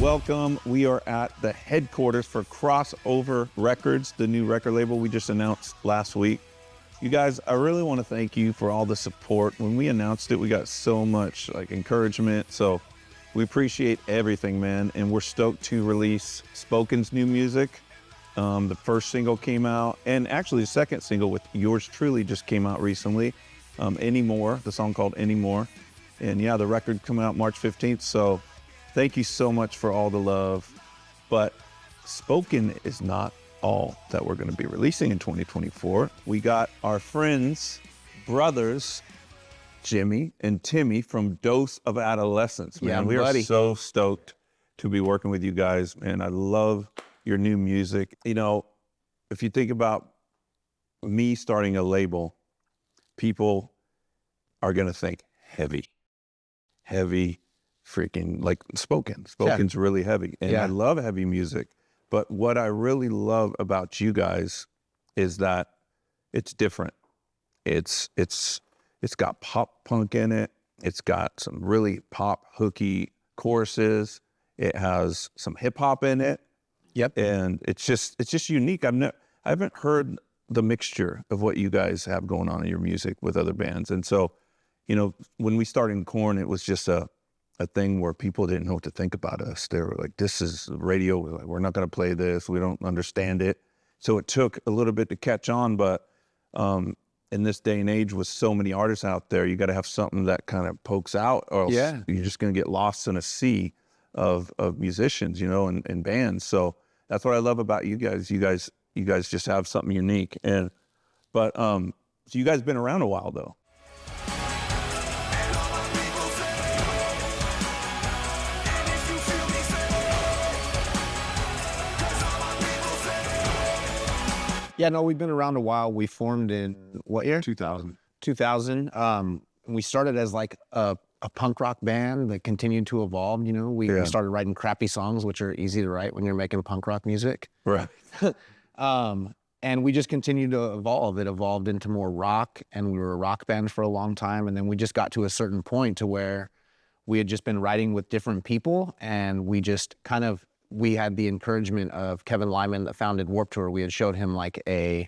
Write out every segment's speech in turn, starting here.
Welcome. We are at the headquarters for XOVR Records, the new record label we just announced last week. You guys, I really want to thank you for all the support. When we announced it, we got so much encouragement. So we appreciate everything, man. And we're stoked to release Spoken's new music. The first single came out, and actually the second single with yours truly just came out recently. Anymore, the song called Anymore. And yeah, the record coming out March 15th. So thank you so much for all the love. But Spoken is not all that we're going to be releasing in 2024. We got our friends, brothers, Jimmy and Timmy from Dose of Adolescence. Man, we are so stoked to be working with you guys, and I love your new music. You know, if you think about me starting a label, people are going to think heavy, freaking like Spoken's really heavy. And I love heavy music. But what I really love about you guys is that it's different. It's got pop punk in it. It's got some really pop hooky choruses. It has some hip hop in it. Yep. And it's just unique. I haven't heard the mixture of what you guys have going on in your music with other bands. And so, you know, when we started Korn, it was just a thing where people didn't know what to think about us. They were like, this is radio. We're not going to play this. We don't understand it. So it took a little bit to catch on. But in this day and age with so many artists out there, you got to have something that kind of pokes out, or else you're just going to get lost in a sea of musicians, you know, and bands. So that's what I love about you guys. You guys just have something unique. But so you guys been around a while though. Yeah, no, we've been around a while. We formed in what year? 2000. 2000. We started as like a punk rock band that continued to evolve. You know, we started writing crappy songs, which are easy to write when you're making punk rock music. Right. And we just continued to evolve. It evolved into more rock, and we were a rock band for a long time. And then we just got to a certain point to where we had just been writing with different people, and we just we had the encouragement of Kevin Lyman that founded Warped Tour. We had showed him like a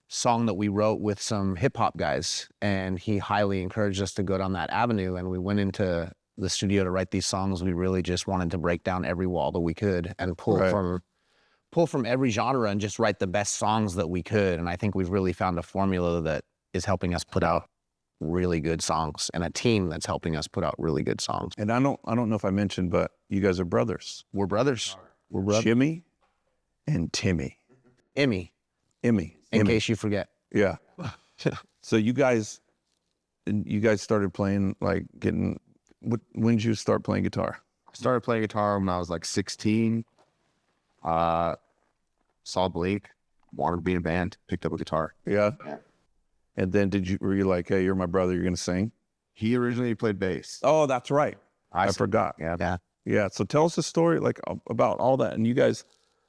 song that we wrote with some hip hop guys, and he highly encouraged us to go down that avenue. And we went into the studio to write these songs. We really just wanted to break down every wall that we could and pull from every genre and just write the best songs that we could. And I think we've really found a formula that is helping us put out really good songs, and a team that's helping us put out really good songs. And I don't know if I mentioned, but you guys are brothers. We're brothers. We're brothers. Jimmy and Timmy. Emmy. In case you forget. Yeah. So you guys started playing, when did you start playing guitar? I started playing guitar when I was like 16. Saw Blake, wanted to be in a band, picked up a guitar. Yeah. And then were you like, hey, you're my brother, you're going to sing? He originally played bass. Oh, that's right. I forgot. Yeah. So tell us a story about all that. And you guys,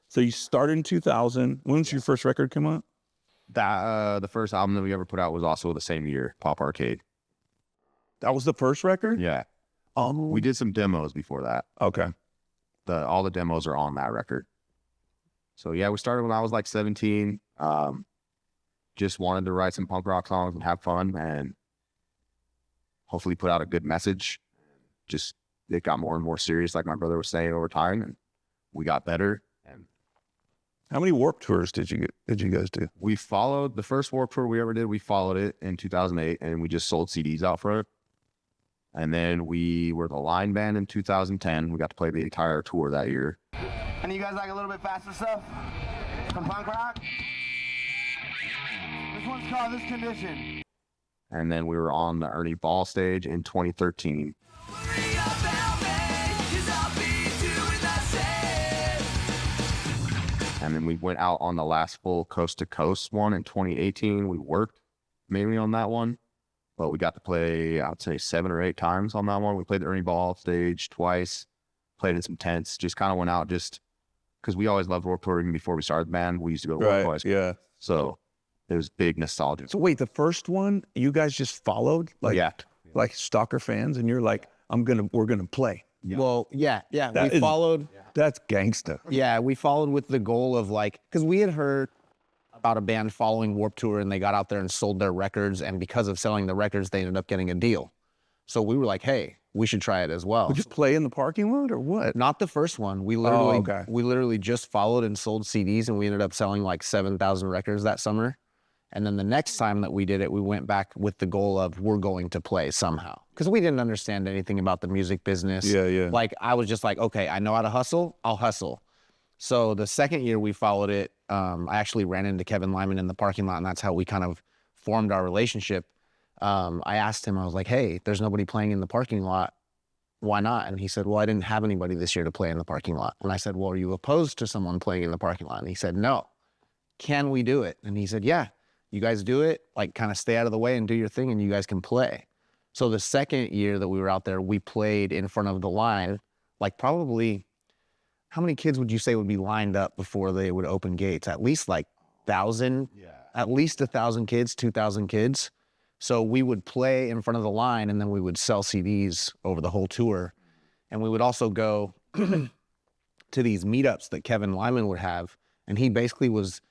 so you started in 2000. When did your first record come out? The first album that we ever put out was also the same year, Pop Arcade. That was the first record? Yeah. We did some demos before that. Okay. All the demos are on that record. So yeah, we started when I was like 17. Just wanted to write some punk rock songs and have fun and hopefully put out a good message. Just, it got more and more serious, like my brother was saying, over time, and we got better. And how many Warped Tours did you guys do? We followed the first Warped Tour we ever did. We followed it in 2008, and we just sold CDs out for it. And then we were the line band in 2010. We got to play the entire tour that year. And you guys like a little bit faster stuff? Some punk rock? This one's called This Condition. And then we were on the Ernie Ball stage in 2013. And then we went out on the last full Coast to Coast one in 2018. We worked mainly on that one, but we got to play, I would say 7 or 8 times on that one. We played the Ernie Ball stage twice, played in some tents, just kind of went out just because we always loved Warped Tour. Even before we started the band, we used to go to Warped twice. Yeah. So it was big nostalgia. So wait, the first one, you guys just followed? Like Stalker fans, and you're like, we're gonna play. Well, yeah. That We is- followed. That's gangsta. Yeah, we followed with the goal of like, because we had heard about a band following Warped Tour and they got out there and sold their records, and because of selling the records, they ended up getting a deal. So we were like, hey, we should try it as well. We just play in the parking lot or what? Not the first one. We literally, okay. we literally just followed and sold CDs, and we ended up selling like 7,000 records that summer. And then the next time that we did it, we went back with the goal of we're going to play somehow, because we didn't understand anything about the music business. Yeah. Like I was just like, okay, I know how to hustle. I'll hustle. So the second year we followed it, I actually ran into Kevin Lyman in the parking lot, and that's how we kind of formed our relationship. I asked him, I was like, hey, there's nobody playing in the parking lot. Why not? And he said, well, I didn't have anybody this year to play in the parking lot. And I said, well, are you opposed to someone playing in the parking lot? And he said, no. Can we do it? And he said, yeah, you guys do it, like kind of stay out of the way and do your thing, and you guys can play. So the second year that we were out there, we played in front of the line, like probably, how many kids would you say would be lined up before they would open gates? At least like 1,000, at least 1,000 kids, 2,000 kids. So we would play in front of the line, and then we would sell CDs over the whole tour. And we would also go to these meetups that Kevin Lyman would have, and he basically was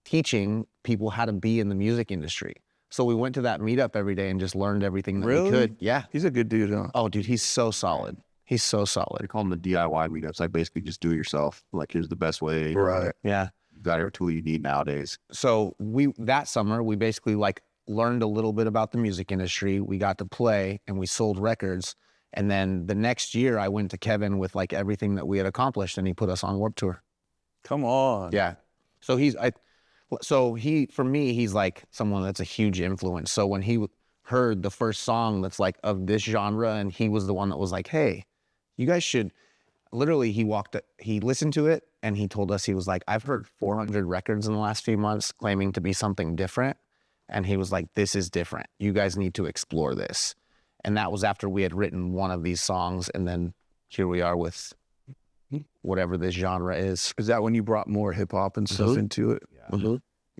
teaching people how to be in the music industry. So we went to that meetup every day and just learned everything that we could. Yeah. He's a good dude, huh? Oh, dude, he's so solid. He's so They solid. call them the DIY meetups. Like basically just do it yourself. Like here's the best way. Right. Yeah. You got every tool you need nowadays. So that summer, we basically like learned a little bit about the music industry. We got to play and we sold records. And then the next year I went to Kevin with like everything that we had accomplished, and he put us on Warped Tour. Come on. Yeah. So for me, he's like someone that's a huge influence. So when he heard the first song that's like of this genre, and he was the one that was like, hey, you guys should, literally he listened to it and he told us, he was like, I've heard 400 records in the last few months claiming to be something different. And he was like, this is different. You guys need to explore this. And that was after we had written one of these songs. And then here we are with whatever this genre is. Is that when you brought more hip hop and stuff into it?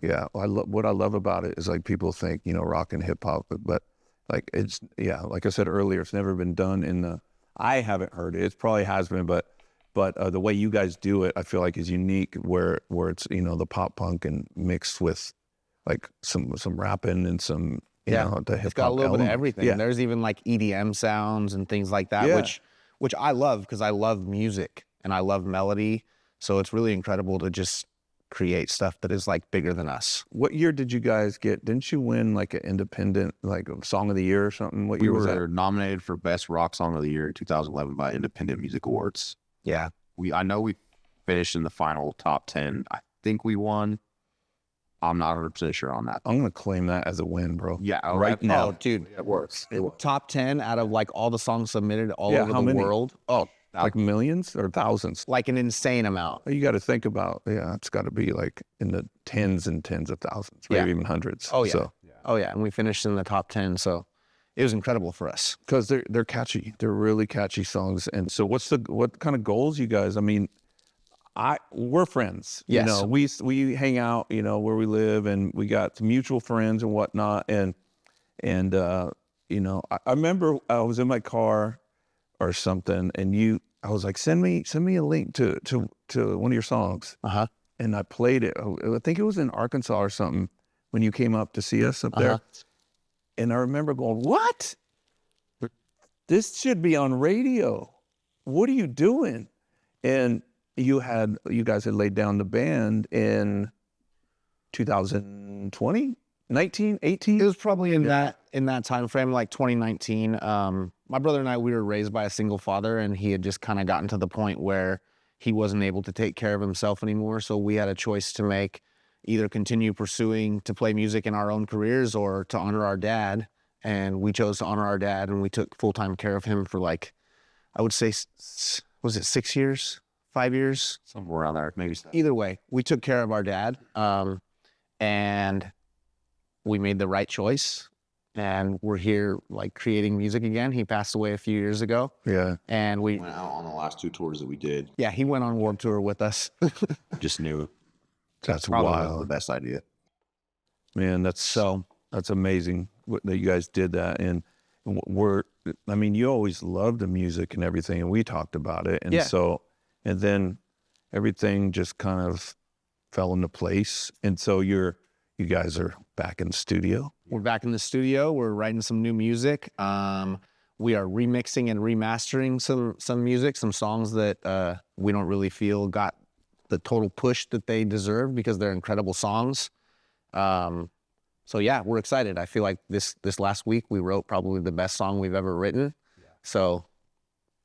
Yeah. What I love about it is like people think, rock and hip hop, but like it's, like I said earlier, it's never been done I haven't heard it. It probably has been, but the way you guys do it, I feel like is unique where it's, the pop punk and mixed with like some rapping and some, the hip hop. It's got a little bit of everything. Yeah. There's even like EDM sounds and things like that, Yeah. which I love because I love music and I love melody. So it's really incredible to just create stuff that is like bigger than us. What year did you guys get? Didn't you win like an independent, like a song of the year or something? What We year was were that? nominated for Best Rock Song of the Year in 2011 by Independent Music Awards. Yeah. I know we finished in the final top 10. I think we won. I'm not 100% sure on that. I'm going to claim that as a win, bro. Yeah. Right now. Oh, dude. It works. Top 10 out of like all the songs submitted all Yeah, over how the many? world. Oh, Like millions or thousands? like an insane amount. You got to think about, it's got to be like in the tens and tens of thousands, maybe Yeah. even hundreds. Oh, yeah. So, Oh, yeah. And we finished in the top 10. So it was incredible for us. because they're catchy. They're really catchy songs. And so what kind of goals you guys, I mean, we're friends. Yes. We hang out, where we live, and we got some mutual friends and whatnot. And I remember I was in my car or something, and I was like, send me a link to one of your songs. Uh-huh. And I played it. I think it was in Arkansas or something when you came up to see us up there. And I remember going, what? This should be on radio. What are you doing? And you guys had laid down the band in 2020, 19, 18? It was probably in that time frame, like 2019. My brother and I, we were raised by a single father, and he had just kind of gotten to the point where he wasn't able to take care of himself anymore. So we had a choice to make, either continue pursuing to play music in our own careers or to honor our dad. And we chose to honor our dad, and we took full-time care of him for like, I would say, was it 6 years, 5 years? Somewhere around there. Maybe. Either way, we took care of our dad, and we made the right choice, and we're here like creating music again. He passed away a few years ago, Yeah. and we Went out on the last 2 tours that we did. he went on Warped Tour with us. Just knew. That's Probably wasn't wild. the best idea. Man, that's amazing that you guys did that. And I mean, you always loved the music and everything, and we talked about it. And Yeah. so, and then everything just kind of fell into place. And so you guys are back in the studio. We're back in the studio. We're writing some new music. We are remixing and remastering some music, some songs that we don't really feel got the total push that they deserve because they're incredible songs. So yeah, we're excited. I feel like this last week we wrote probably the best song we've ever written. So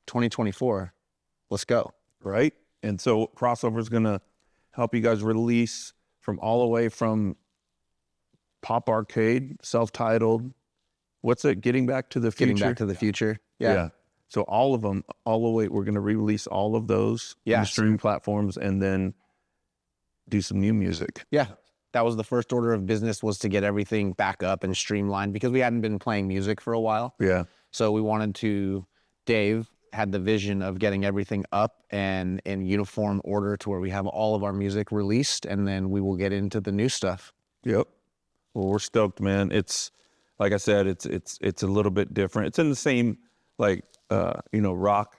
2024, let's go. Right? And so Crossover is going to help you guys release from all the way from Pop Arcade, self-titled. What's it? Getting Back to the Future? Getting Back to the Future. Yeah. So all of them, all the way, we're going to re-release all of those on the streaming platforms and then do some new music. Yeah. That was the first order of business, was to get everything back up and streamlined because we hadn't been playing music for a while. Yeah. So we wanted to, Dave had the vision of getting everything up and in uniform order to where we have all of our music released, and then we will get into the new stuff. Yep. Well, we're stoked, man. It's, like I said, it's a little bit different. It's in the same, like, rock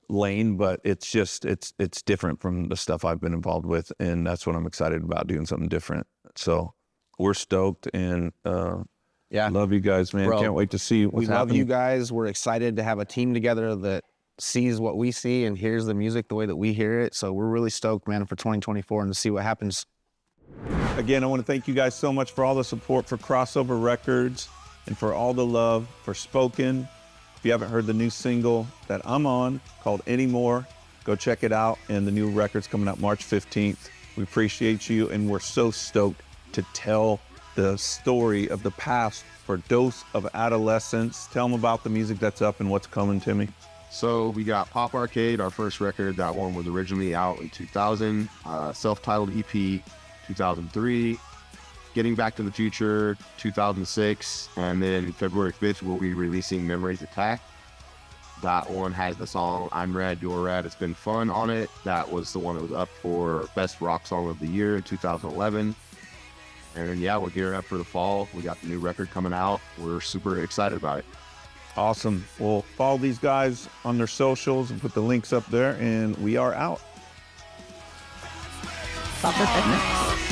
lane, but it's just, it's different from the stuff I've been involved with. And that's what I'm excited about, doing something different. So we're stoked and love you guys, man. Bro, can't wait to see what's we love happening. you guys. We're excited to have a team together that sees what we see and hears the music the way that we hear it. So we're really stoked, man, for 2024 and to see what happens. Again, I want to thank you guys so much for all the support for Crossover Records and for all the love for Spoken. If you haven't heard the new single that I'm on called Anymore, go check it out. And the new record's coming out March 15th. We appreciate you, and we're so stoked to tell the story of the past for Dose of Adolescence. Tell them about the music that's up and what's coming, Timmy. So we got Pop Arcade, our first record. That one was originally out in 2000. Self-titled EP, 2003. Getting Back to the Future, 2006. And then February 5th, we'll be releasing Memories Attack. That one has the song I'm Rad, You're Rad, It's Been Fun on it. That was the one that was up for Best Rock Song of the Year in 2011. And yeah, we're gearing up for the fall. We got the new record coming out. We're super excited about it. Awesome. Well, follow these guys on their socials and put the links up there, and we are out. Stop the fitness.